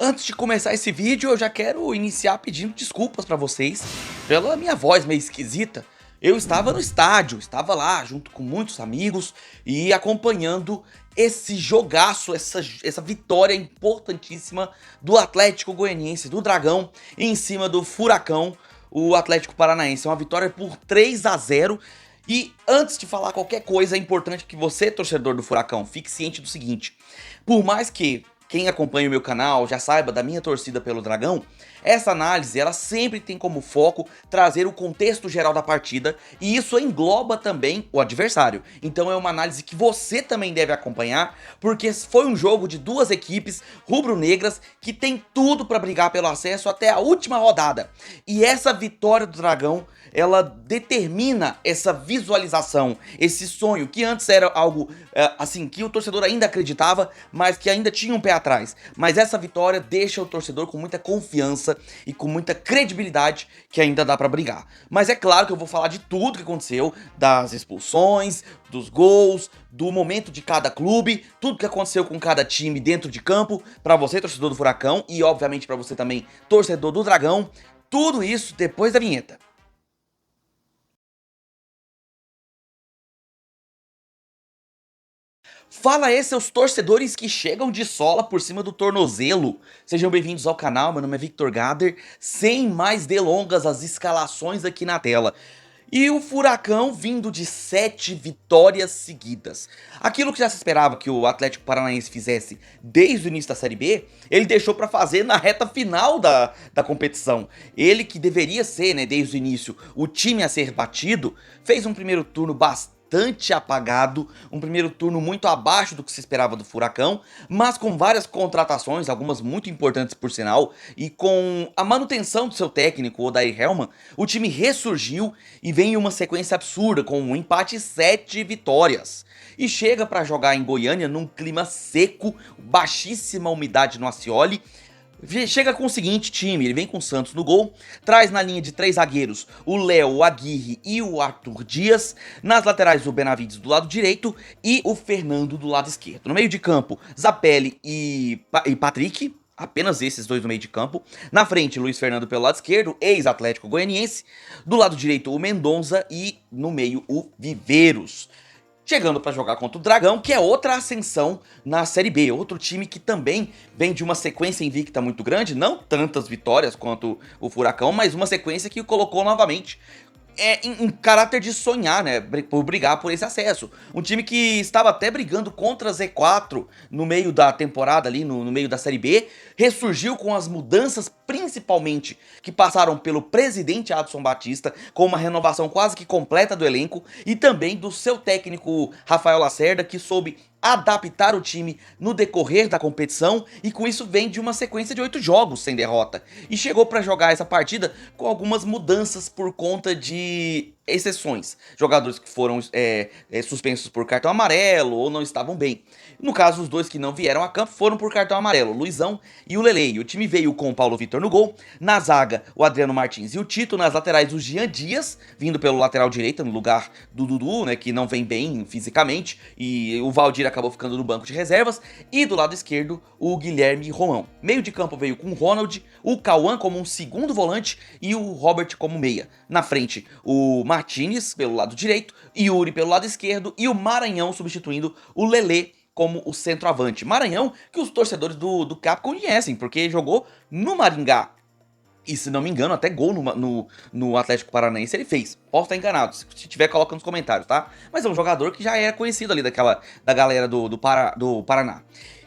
Antes de começar esse vídeo, eu já quero iniciar pedindo desculpas pra vocês pela minha voz meio esquisita. Eu estava no estádio, estava lá junto com muitos amigos e acompanhando esse jogaço, essa vitória importantíssima do Atlético Goianiense, do Dragão, em cima do Furacão, o Atlético Paranaense. É uma vitória por 3-0. E antes de falar qualquer coisa, é importante que você, torcedor do Furacão, fique ciente do seguinte: por mais que quem acompanha o meu canal já saiba da minha torcida pelo Dragão, essa análise ela sempre tem como foco trazer o contexto geral da partida, e isso engloba também o adversário. Então é uma análise que você também deve acompanhar, porque foi um jogo de duas equipes rubro-negras que tem tudo para brigar pelo acesso até a última rodada. E essa vitória do Dragão, ela determina essa visualização, esse sonho que antes era algo assim que o torcedor ainda acreditava, mas que ainda tinha um pé atrás. Mas essa vitória deixa o torcedor com muita confiança e com muita credibilidade que ainda dá pra brigar. Mas é claro que eu vou falar de tudo que aconteceu, das expulsões, dos gols, do momento de cada clube, tudo que aconteceu com cada time dentro de campo, pra você, torcedor do Furacão, e obviamente pra você também, torcedor do Dragão. Tudo isso depois da vinheta. Fala aí, seus torcedores que chegam de sola por cima do tornozelo. Sejam bem-vindos ao canal, meu nome é Victor Gader. Sem mais delongas, as escalações aqui na tela. E o Furacão vindo de 7 vitórias seguidas. Aquilo que já se esperava que o Atlético Paranaense fizesse desde o início da Série B, ele deixou para fazer na reta final da competição. Ele que deveria ser, né, desde o início, o time a ser batido, fez um primeiro turno bastante apagado, um primeiro turno muito abaixo do que se esperava do Furacão, mas com várias contratações, algumas muito importantes por sinal, e com a manutenção do seu técnico, Odair Hellmann, o time ressurgiu e vem em uma sequência absurda, com um empate e 7 vitórias. E chega para jogar em Goiânia num clima seco, baixíssima umidade no Ascioli. Chega com o seguinte time, ele vem com o Santos no gol, traz na linha de 3 zagueiros o Léo, o Aguirre e o Arthur Dias, nas laterais o Benavides do lado direito e o Fernando do lado esquerdo. No meio de campo, Zapelli e Patrick, apenas esses dois no meio de campo. Na frente, Luiz Fernando pelo lado esquerdo, ex-Atlético Goianiense, do lado direito o Mendonça e no meio o Viveiros. Chegando para jogar contra o Dragão, que é outra ascensão na Série B, outro time que também vem de uma sequência invicta muito grande, não tantas vitórias quanto o Furacão, mas uma sequência que o colocou novamente em caráter de sonhar, né, por brigar por esse acesso. Um time que estava até brigando contra Z4 no meio da temporada ali, no meio da Série B, ressurgiu com as mudanças, principalmente, que passaram pelo presidente Adson Batista, com uma renovação quase que completa do elenco, e também do seu técnico Rafael Lacerda, que soube adaptar o time no decorrer da competição, e com isso vem de uma sequência de 8 jogos sem derrota, e chegou para jogar essa partida com algumas mudanças por conta de exceções, jogadores que foram suspensos por cartão amarelo ou não estavam bem. No caso, os dois que não vieram a campo foram por cartão amarelo, o Luizão e o Lele. O time veio com o Paulo Vitor no gol, na zaga o Adriano Martins e o Tito, nas laterais o Jean Dias, vindo pelo lateral direito no lugar do Dudu, né, que não vem bem fisicamente, e o Valdir acabou ficando no banco de reservas, e do lado esquerdo o Guilherme Romão. Meio de campo veio com o Ronald, o Cauã como um segundo volante e o Robert como meia. Na frente o Martins pelo lado direito, Yuri pelo lado esquerdo e o Maranhão substituindo o Lele como o centroavante. Maranhão que os torcedores do Cap conhecem, porque jogou no Maringá. E se não me engano, até gol no Atlético Paranaense ele fez. Posso estar enganado, se tiver coloca nos comentários, tá? Mas é um jogador que já era conhecido ali da galera do Paraná.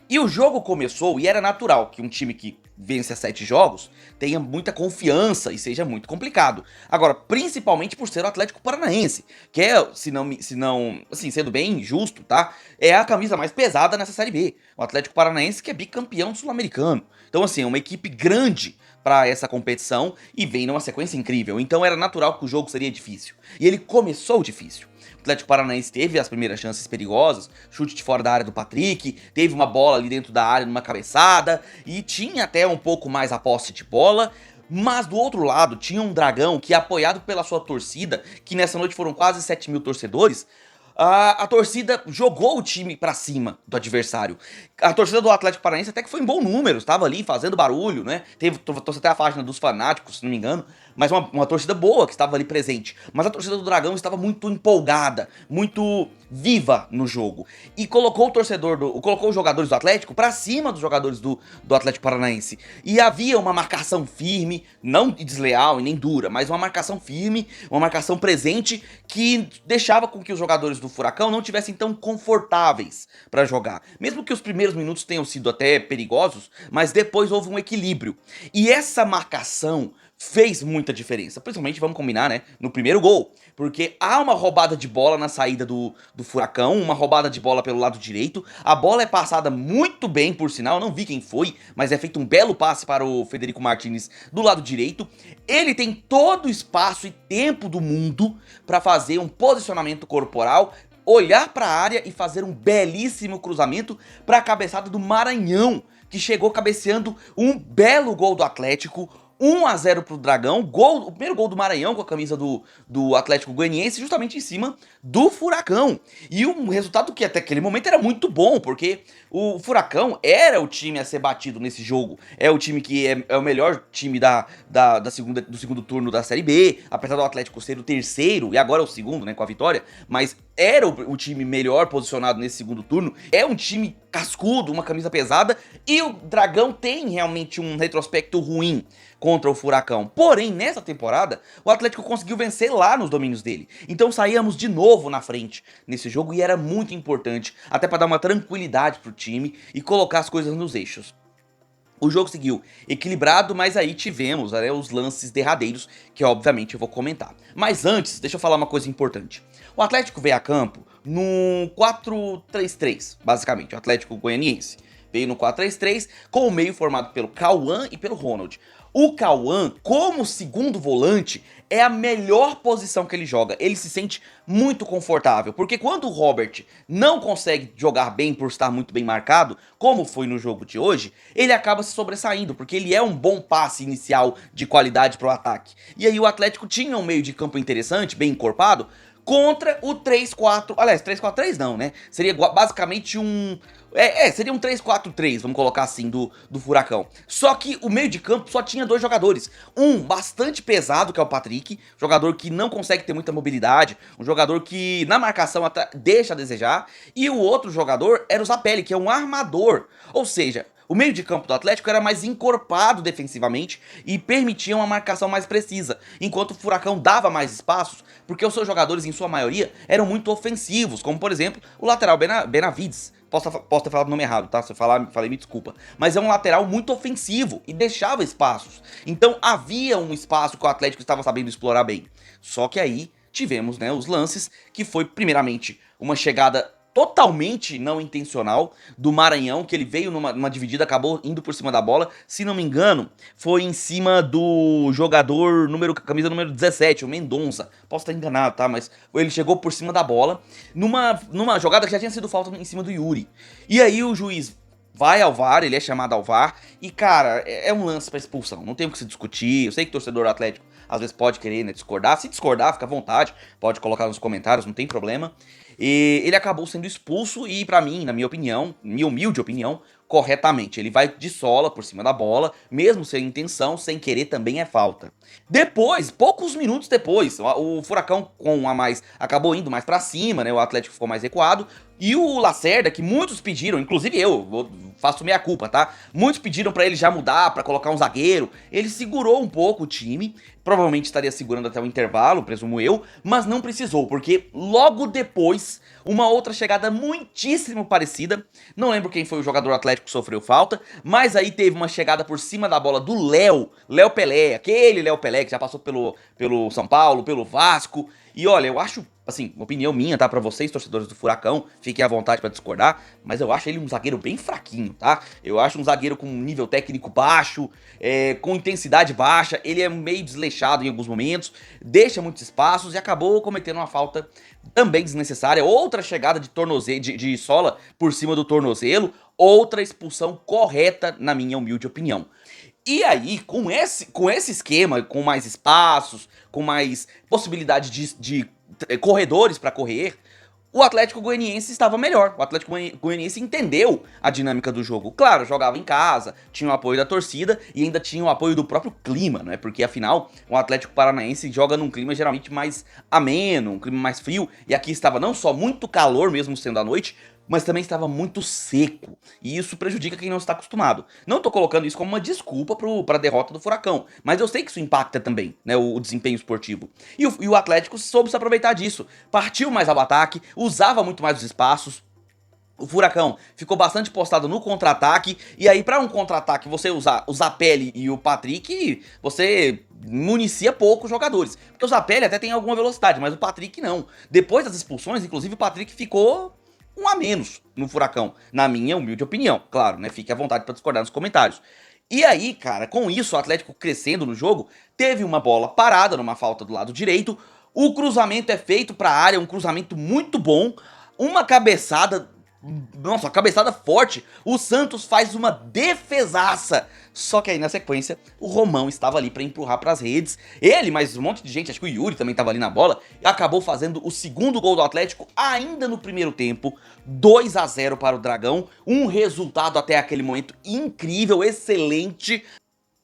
E o jogo começou e era natural que um time que vence a 7 jogos tenha muita confiança e seja muito complicado. Agora, principalmente por ser o Atlético Paranaense, que é, se não, assim, sendo bem justo, tá? É a camisa mais pesada nessa Série B. O Atlético Paranaense que é bicampeão sul-americano. Então, assim, é uma equipe grande para essa competição e vem numa sequência incrível. Então era natural que o jogo seria difícil. E ele começou difícil. O Atlético Paranaense teve as primeiras chances perigosas, chute de fora da área do Patrick, teve uma bola ali dentro da área numa cabeçada e tinha até um pouco mais a posse de bola. Mas do outro lado tinha um Dragão que, apoiado pela sua torcida, que nessa noite foram quase 7 mil torcedores, a torcida jogou o time pra cima do adversário. A torcida do Atlético Paranaense até que foi em bom número, estava ali fazendo barulho, né? Trouxe até a página dos fanáticos, se não me engano, mas uma torcida boa que estava ali presente. Mas a torcida do Dragão estava muito empolgada, muito viva no jogo. E colocou colocou os jogadores do Atlético pra cima dos jogadores do Atlético Paranaense. E havia uma marcação firme, não desleal e nem dura, mas uma marcação firme, uma marcação presente que deixava com que os jogadores do Furacão não tivessem tão confortáveis pra jogar. Mesmo que os primeiros minutos tenham sido até perigosos, mas depois houve um equilíbrio. E essa marcação fez muita diferença, principalmente, vamos combinar, né, no primeiro gol, porque há uma roubada de bola na saída do Furacão, uma roubada de bola pelo lado direito, a bola é passada muito bem, por sinal, não vi quem foi, mas é feito um belo passe para o Federico Martinez do lado direito, ele tem todo o espaço e tempo do mundo para fazer um posicionamento corporal, olhar para a área e fazer um belíssimo cruzamento para a cabeçada do Maranhão, que chegou cabeceando um belo gol do Atlético, 1-0 pro Dragão, o primeiro gol do Maranhão com a camisa do Atlético Goianiense, justamente em cima do Furacão. E um resultado que até aquele momento era muito bom, porque o Furacão era o time a ser batido nesse jogo. É o time que é o melhor time do segundo turno da Série B, apesar do Atlético ser o terceiro, e agora é o segundo, né, com a vitória, mas era o time melhor posicionado nesse segundo turno. É um time cascudo, uma camisa pesada, e o Dragão tem realmente um retrospecto ruim contra o Furacão. Porém, nessa temporada, o Atlético conseguiu vencer lá nos domínios dele. Então saíamos de novo na frente nesse jogo e era muito importante, até para dar uma tranquilidade pro time e colocar as coisas nos eixos. O jogo seguiu equilibrado, mas aí tivemos os lances derradeiros, que obviamente eu vou comentar. Mas antes, deixa eu falar uma coisa importante. O Atlético veio a campo no 4-3-3, basicamente, o Atlético Goianiense. Veio no 4-3-3, com o meio formado pelo Cauã e pelo Ronald. O Cauã, como segundo volante, é a melhor posição que ele joga. Ele se sente muito confortável, porque quando o Robert não consegue jogar bem por estar muito bem marcado, como foi no jogo de hoje, ele acaba se sobressaindo, porque ele é um bom passe inicial de qualidade para o ataque. E aí o Atlético tinha um meio de campo interessante, bem encorpado, contra o 3-4... Aliás, 3-4-3 não, né? Seria basicamente um... seria um 3-4-3, vamos colocar assim, do Furacão. Só que o meio de campo só tinha dois jogadores. Um bastante pesado, que é o Patrick, jogador que não consegue ter muita mobilidade, um jogador que na marcação até deixa a desejar. E o outro jogador era o Zapelli, que é um armador. Ou seja, o meio de campo do Atlético era mais encorpado defensivamente e permitia uma marcação mais precisa, enquanto o Furacão dava mais espaços, porque os seus jogadores, em sua maioria, eram muito ofensivos, como por exemplo, o lateral Benavides. Posso ter falado o nome errado, tá? Se eu falei, me desculpa. Mas é um lateral muito ofensivo e deixava espaços. Então havia um espaço que o Atlético estava sabendo explorar bem. Só que aí tivemos, né, os lances, que foi primeiramente uma chegada totalmente não intencional do Maranhão, que ele veio numa dividida, acabou indo por cima da bola, se não me engano, foi em cima do jogador camisa número 17, o Mendonça, posso estar enganado, tá, mas ele chegou por cima da bola, numa jogada que já tinha sido falta em cima do Yuri, e aí o juiz vai ao VAR, ele é chamado ao VAR, e cara, é um lance pra expulsão, não tem o que se discutir, eu sei que o torcedor Atlético às vezes pode querer, né, discordar, se discordar, fica à vontade, pode colocar nos comentários, não tem problema. E ele acabou sendo expulso e, pra mim, na minha opinião, minha humilde opinião, corretamente. Ele vai de sola por cima da bola, mesmo sem intenção, sem querer também é falta. Depois, poucos minutos depois, o Furacão com a mais acabou indo mais pra cima, né? O Atlético ficou mais recuado. E o Lacerda, que muitos pediram, inclusive eu faço meia culpa, tá? Muitos pediram pra ele já mudar, pra colocar um zagueiro. Ele segurou um pouco o time, provavelmente estaria segurando até o intervalo, presumo eu, mas não precisou, porque logo depois, uma outra chegada muitíssimo parecida, não lembro quem foi o jogador Atlético que sofreu falta, mas aí teve uma chegada por cima da bola do Léo Pelé, aquele Léo Pelé que já passou pelo São Paulo, pelo Vasco, e olha, eu acho, assim, opinião minha, tá, pra vocês, torcedores do Furacão, fiquem à vontade pra discordar, mas eu acho ele um zagueiro bem fraquinho, tá? Eu acho um zagueiro com um nível técnico baixo, com intensidade baixa, ele é meio desleixado em alguns momentos, deixa muitos espaços e acabou cometendo uma falta também desnecessária, outra chegada de sola por cima do tornozelo, outra expulsão correta, na minha humilde opinião. E aí, com esse esquema, com mais espaços, com mais possibilidade de corredores para correr, o Atlético Goianiense estava melhor. O Atlético Goianiense entendeu a dinâmica do jogo. Claro, jogava em casa, tinha o apoio da torcida e ainda tinha o apoio do próprio clima, né? Porque afinal, o Atlético Paranaense joga num clima geralmente mais ameno, um clima mais frio. E aqui estava não só muito calor, mesmo sendo à noite, mas também estava muito seco, e isso prejudica quem não está acostumado. Não tô colocando isso como uma desculpa para a derrota do Furacão, mas eu sei que isso impacta também, né, o desempenho esportivo. E o Atlético soube se aproveitar disso, partiu mais ao ataque, usava muito mais os espaços. O Furacão ficou bastante postado no contra-ataque, e aí pra um contra-ataque você usar o Zapelli e o Patrick, você municia pouco os jogadores. Porque o Zapelli até tem alguma velocidade, mas o Patrick não. Depois das expulsões, inclusive o Patrick ficou um a menos no Furacão, na minha humilde opinião, claro, né, fique à vontade pra discordar nos comentários. E aí, cara, com isso, o Atlético crescendo no jogo, teve uma bola parada numa falta do lado direito, o cruzamento é feito pra área, um cruzamento muito bom, uma cabeçada, nossa, uma cabeçada forte, o Santos faz uma defesaça. Só que aí na sequência, o Romão estava ali pra empurrar pras redes. Ele, mais um monte de gente, acho que o Yuri também estava ali na bola, acabou fazendo o segundo gol do Atlético ainda no primeiro tempo. 2-0 para o Dragão, um resultado até aquele momento incrível, excelente.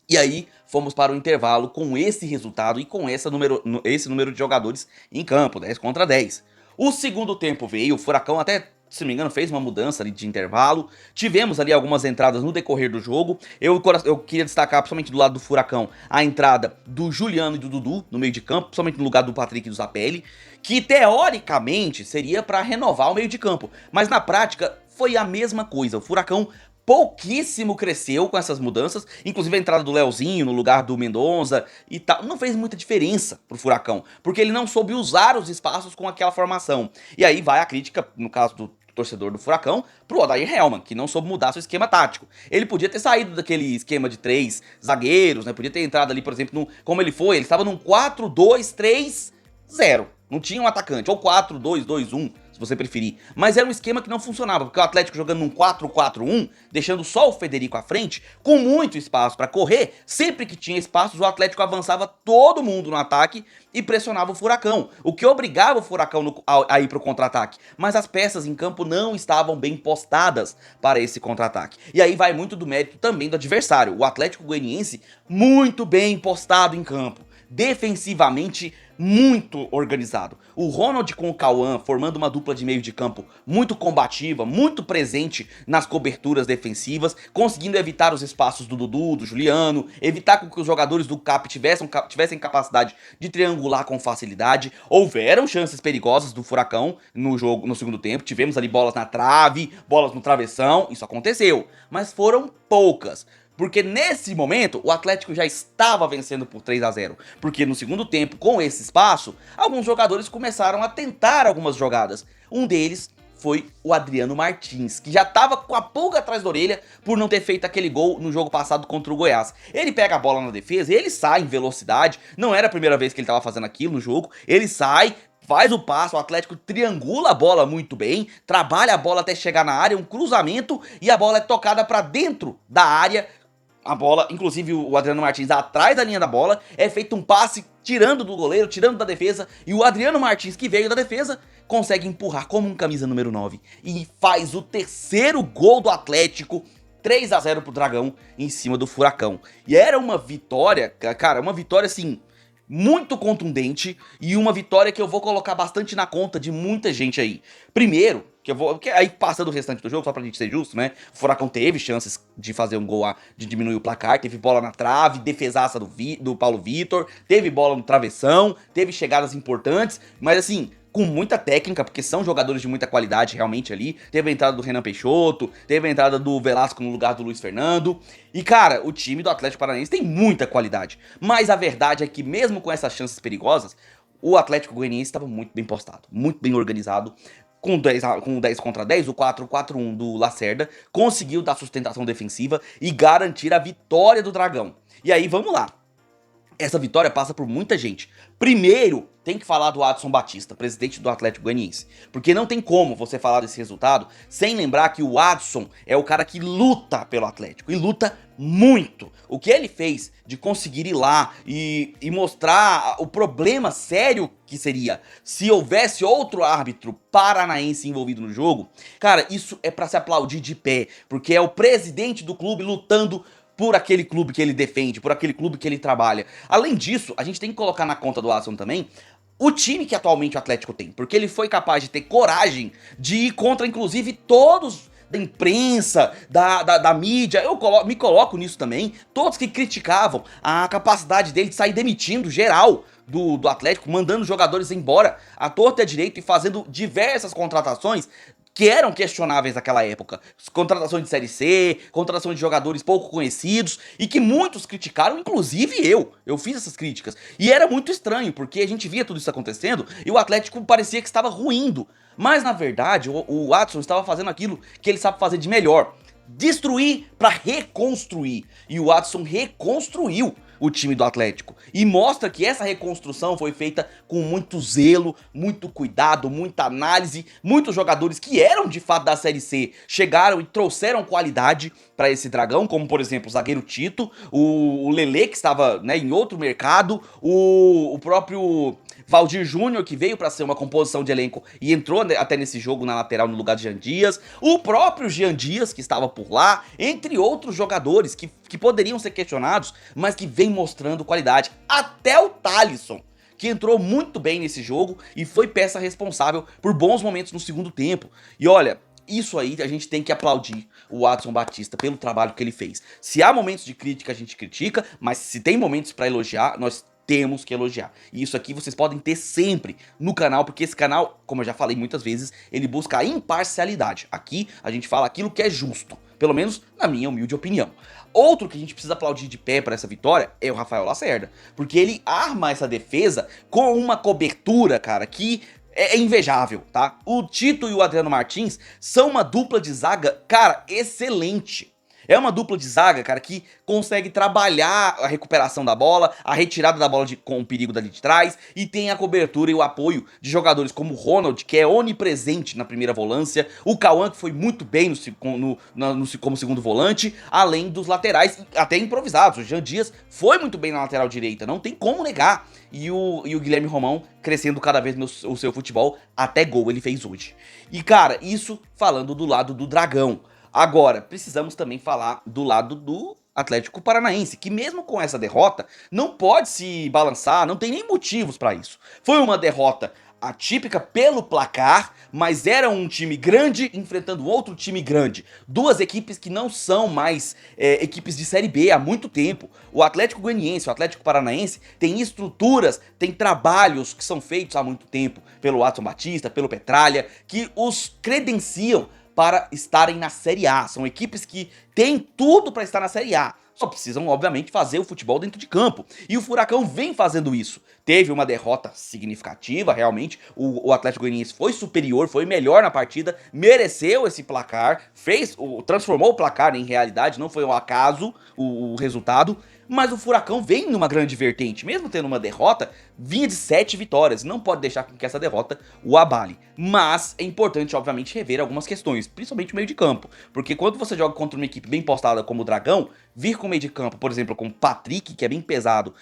E aí fomos para o intervalo com esse resultado e com esse número de jogadores em campo, 10 contra 10. O segundo tempo veio, o Furacão até, se não me engano, fez uma mudança ali de intervalo. Tivemos ali algumas entradas no decorrer do jogo. Eu queria destacar, principalmente do lado do Furacão, a entrada do Juliano e do Dudu no meio de campo, principalmente no lugar do Patrick e do Zapelli, que teoricamente seria para renovar o meio de campo, mas na prática foi a mesma coisa. O Furacão pouquíssimo cresceu com essas mudanças, inclusive a entrada do Leozinho no lugar do Mendonça e tal, não fez muita diferença pro Furacão, porque ele não soube usar os espaços com aquela formação. E aí vai a crítica, no caso do torcedor do Furacão, pro Odair Hellmann, que não soube mudar seu esquema tático. Ele podia ter saído daquele esquema de 3 zagueiros, né, podia ter entrado ali, por exemplo, como ele estava num 4-2-3-0, não tinha um atacante, ou 4-2-2-1, se você preferir, mas era um esquema que não funcionava, porque o Atlético jogando num 4-4-1, deixando só o Federico à frente, com muito espaço para correr, sempre que tinha espaços o Atlético avançava todo mundo no ataque e pressionava o Furacão, o que obrigava o Furacão a ir pro contra-ataque, mas as peças em campo não estavam bem postadas para esse contra-ataque, e aí vai muito do mérito também do adversário, o Atlético Goianiense muito bem postado em campo, defensivamente muito organizado. O Ronald com o Cauã formando uma dupla de meio de campo muito combativa, muito presente nas coberturas defensivas, conseguindo evitar os espaços do Dudu, do Juliano, evitar que os jogadores do CAP tivessem capacidade de triangular com facilidade. Houveram chances perigosas do Furacão no jogo, no segundo tempo, tivemos ali bolas na trave, bolas no travessão, isso aconteceu, mas foram poucas. Porque nesse momento o Atlético já estava vencendo por 3-0. Porque no segundo tempo, com esse espaço, alguns jogadores começaram a tentar algumas jogadas. Um deles foi o Adriano Martins, que já estava com a pulga atrás da orelha por não ter feito aquele gol no jogo passado contra o Goiás. Ele pega a bola na defesa, ele sai em velocidade, não era a primeira vez que ele estava fazendo aquilo no jogo, ele sai, faz o passo, o Atlético triangula a bola muito bem, trabalha a bola até chegar na área, um cruzamento, e a bola é tocada para dentro da área. A bola, inclusive o Adriano Martins atrás da linha da bola, é feito um passe tirando do goleiro, tirando da defesa, e o Adriano Martins, que veio da defesa, consegue empurrar como um camisa número 9 e faz o terceiro gol do Atlético, 3-0 pro Dragão em cima do Furacão. E era uma vitória, cara, uma vitória assim, muito contundente e uma vitória que eu vou colocar bastante na conta de muita gente aí. Primeiro, que aí passando o restante do jogo, só pra gente ser justo, né? O Furacão teve chances de fazer um gol, de diminuir o placar, teve bola na trave, defesaça do Paulo Vitor, teve bola no travessão, teve chegadas importantes, mas assim, com muita técnica, porque são jogadores de muita qualidade realmente ali. Teve a entrada do Renan Peixoto, teve a entrada do Velasco no lugar do Luiz Fernando. E cara, o time do Atlético Paranaense tem muita qualidade. Mas a verdade é que mesmo com essas chances perigosas, o Atlético Goianiense estava muito bem postado, muito bem organizado. Com 10 contra 10, o 4-4-1 do Lacerda conseguiu dar sustentação defensiva e garantir a vitória do Dragão. E aí vamos lá. Essa vitória passa por muita gente. Primeiro, tem que falar do Adson Batista, presidente do Atlético Goianiense. Porque não tem como você falar desse resultado sem lembrar que o Adson é o cara que luta pelo Atlético. E luta muito. O que ele fez de conseguir ir lá e mostrar o problema sério que seria se houvesse outro árbitro paranaense envolvido no jogo, cara, isso é pra se aplaudir de pé. Porque é o presidente do clube lutando por aquele clube que ele defende, por aquele clube que ele trabalha. Além disso, a gente tem que colocar na conta do Adson também o time que atualmente o Atlético tem, porque ele foi capaz de ter coragem de ir contra, inclusive, todos da imprensa, da mídia, me coloco nisso também, todos que criticavam a capacidade dele de sair demitindo geral do Atlético, mandando jogadores embora à torta e à direita e fazendo diversas contratações que eram questionáveis naquela época. Contratações de Série C, contratações de jogadores pouco conhecidos, e que muitos criticaram, inclusive eu fiz essas críticas. E era muito estranho, porque a gente via tudo isso acontecendo, e o Atlético parecia que estava ruindo. Mas na verdade, o Adson estava fazendo aquilo que ele sabe fazer de melhor: destruir para reconstruir. E o Adson reconstruiu o time do Atlético e mostra que essa reconstrução foi feita com muito zelo, muito cuidado, muita análise. Muitos jogadores que eram de fato da Série C chegaram e trouxeram qualidade para esse Dragão, como por exemplo o zagueiro Tito, o Lelê, que estava, né, em outro mercado, o próprio Valdir Júnior, que veio para ser uma composição de elenco e entrou até nesse jogo na lateral no lugar de Jean Dias, o próprio Jean Dias, que estava por lá, entre outros jogadores que poderiam ser questionados, mas que vem mostrando qualidade. Até o Thalisson, que entrou muito bem nesse jogo e foi peça responsável por bons momentos no segundo tempo. E olha, isso aí a gente tem que aplaudir o Adson Batista pelo trabalho que ele fez. Se há momentos de crítica, a gente critica, mas se tem momentos para elogiar, nós temos que elogiar. E isso aqui vocês podem ter sempre no canal, porque esse canal, como eu já falei muitas vezes, ele busca a imparcialidade. Aqui a gente fala aquilo que é justo, pelo menos na minha humilde opinião. Outro que a gente precisa aplaudir de pé para essa vitória é o Rafael Lacerda, porque ele arma essa defesa com uma cobertura, cara, que é invejável, tá? O Tito e o Adriano Martins são uma dupla de zaga, cara, excelente. É uma dupla de zaga, cara, que consegue trabalhar a recuperação da bola, a retirada da bola com o perigo dali de trás, e tem a cobertura e o apoio de jogadores como o Ronald, que é onipresente na primeira volância, o Cauã, que foi muito bem como segundo volante, além dos laterais, até improvisados. O Jean Dias foi muito bem na lateral direita, não tem como negar. E o Guilherme Romão crescendo cada vez o seu futebol, até gol ele fez hoje. E cara, isso falando do lado do Dragão. Agora, precisamos também falar do lado do Atlético Paranaense, que mesmo com essa derrota, não pode se balançar, não tem nem motivos para isso. Foi uma derrota atípica pelo placar, mas era um time grande enfrentando outro time grande. Duas equipes que não são mais equipes de Série B há muito tempo. O Atlético Goianiense, o Atlético Paranaense tem estruturas, tem trabalhos que são feitos há muito tempo pelo Adson Batista, pelo Petralha, que os credenciam para estarem na Série A. São equipes que têm tudo para estar na Série A. Só precisam, obviamente, fazer o futebol dentro de campo. E o Furacão vem fazendo isso. Teve uma derrota significativa, realmente. O Atlético Goianiense foi superior, foi melhor na partida, mereceu esse placar, transformou o placar em realidade, não foi um acaso o resultado. Mas o Furacão vem numa grande vertente, mesmo tendo uma derrota, vinha de 7 vitórias, não pode deixar com que essa derrota o abale. Mas é importante, obviamente, rever algumas questões, principalmente o meio de campo, porque quando você joga contra uma equipe bem postada como o Dragão, vir com o meio de campo, por exemplo, com o Patrick, que é bem pesado,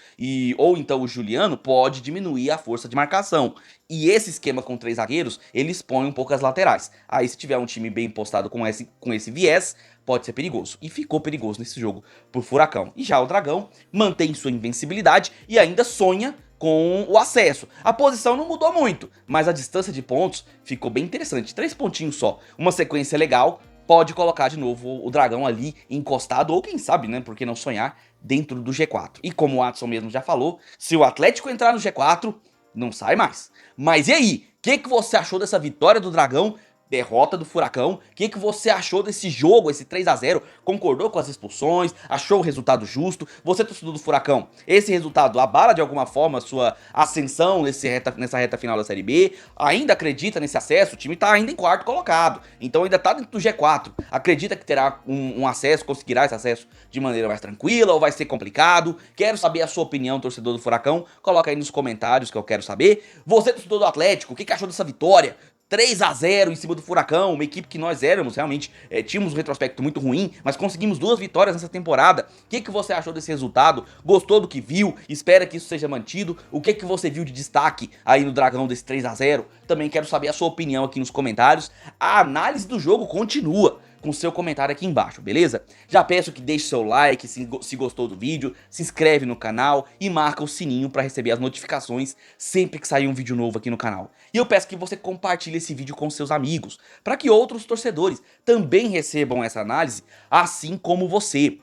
ou então o Juliano, pode diminuir a força de marcação. E esse esquema com 3 zagueiros, ele expõe um pouco as laterais. Aí se tiver um time bem postado com esse viés, pode ser perigoso. E ficou perigoso nesse jogo por Furacão. E já o Dragão mantém sua invencibilidade e ainda sonha com o acesso. A posição não mudou muito, mas a distância de pontos ficou bem interessante. 3 pontinhos só. Uma sequência legal. Pode colocar de novo o Dragão ali encostado, ou quem sabe, né, por que não sonhar, dentro do G4. E como o Adson mesmo já falou, se o Atlético entrar no G4, não sai mais. Mas e aí? O que você achou dessa vitória do Dragão derrota do Furacão. O que você achou desse jogo, esse 3-0? Concordou com as expulsões? Achou o resultado justo? Você, torcedor do Furacão, esse resultado abala de alguma forma a sua ascensão nessa reta final da Série B? Ainda acredita nesse acesso? O time tá ainda em quarto colocado, então ainda tá dentro do G4. Acredita que terá um acesso, conseguirá esse acesso de maneira mais tranquila ou vai ser complicado? Quero saber a sua opinião, torcedor do Furacão. Coloca aí nos comentários que eu quero saber. Você, torcedor do Atlético, o que achou dessa vitória? 3-0 em cima do Furacão, uma equipe que nós éramos, realmente, tínhamos um retrospecto muito ruim, mas conseguimos 2 vitórias nessa temporada. O que você achou desse resultado? Gostou do que viu? Espera que isso seja mantido? O que você viu de destaque aí no Dragão desse 3-0? Também quero saber a sua opinião aqui nos comentários. A análise do jogo continua com seu comentário aqui embaixo, beleza? Já peço que deixe seu like se gostou do vídeo, se inscreve no canal e marca o sininho para receber as notificações sempre que sair um vídeo novo aqui no canal. E eu peço que você compartilhe esse vídeo com seus amigos, para que outros torcedores também recebam essa análise, assim como você.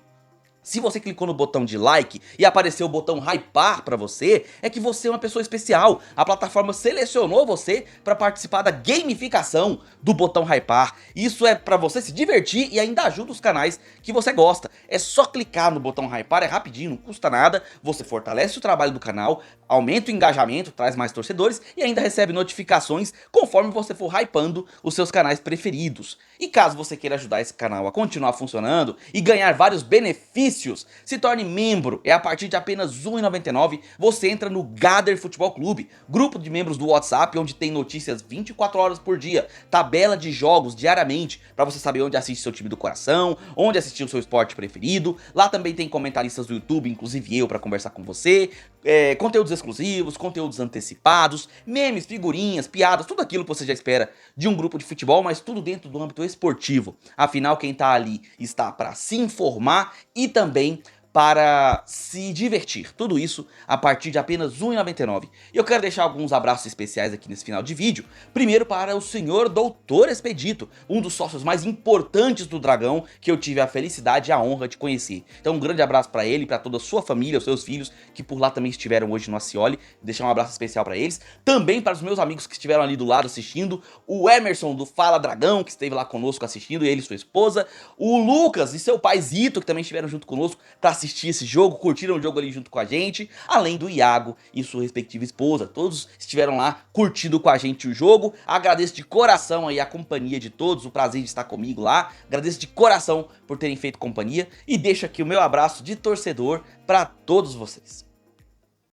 Se você clicou no botão de like e apareceu o botão hypar pra você, é que você é uma pessoa especial. A plataforma selecionou você para participar da gamificação do botão hypar. Isso é pra você se divertir e ainda ajuda os canais que você gosta. É só clicar no botão hypar, é rapidinho, não custa nada. Você fortalece o trabalho do canal, aumenta o engajamento, traz mais torcedores e ainda recebe notificações conforme você for hypando os seus canais preferidos. E caso você queira ajudar esse canal a continuar funcionando e ganhar vários benefícios, se torne membro. É a partir de apenas R$ 1,99 você entra no Gather Futebol Clube, grupo de membros do WhatsApp onde tem notícias 24 horas por dia, tabela de jogos diariamente para você saber onde assiste seu time do coração, onde assistir o seu esporte preferido. Lá também tem comentaristas do YouTube, inclusive eu, para conversar com você, conteúdos exclusivos, conteúdos antecipados, memes, figurinhas, piadas, tudo aquilo que você já espera de um grupo de futebol, mas tudo dentro do âmbito esportivo. Afinal, quem tá ali está para se informar e também para se divertir. Tudo isso a partir de apenas R$ 1,99. E eu quero deixar alguns abraços especiais aqui nesse final de vídeo. Primeiro para o senhor Doutor Expedito, um dos sócios mais importantes do Dragão, que eu tive a felicidade e a honra de conhecer. Então um grande abraço para ele, para toda a sua família, os seus filhos, que por lá também estiveram hoje no Acioli. Deixar um abraço especial para eles. Também para os meus amigos que estiveram ali do lado assistindo. O Emerson do Fala Dragão, que esteve lá conosco assistindo, ele e sua esposa. O Lucas e seu pai Zito, que também estiveram junto conosco para assistir esse jogo, curtiram o jogo ali junto com a gente, além do Iago e sua respectiva esposa. Todos estiveram lá curtindo com a gente o jogo. Agradeço de coração aí a companhia de todos, o prazer de estar comigo lá. Agradeço de coração por terem feito companhia e deixo aqui o meu abraço de torcedor para todos vocês.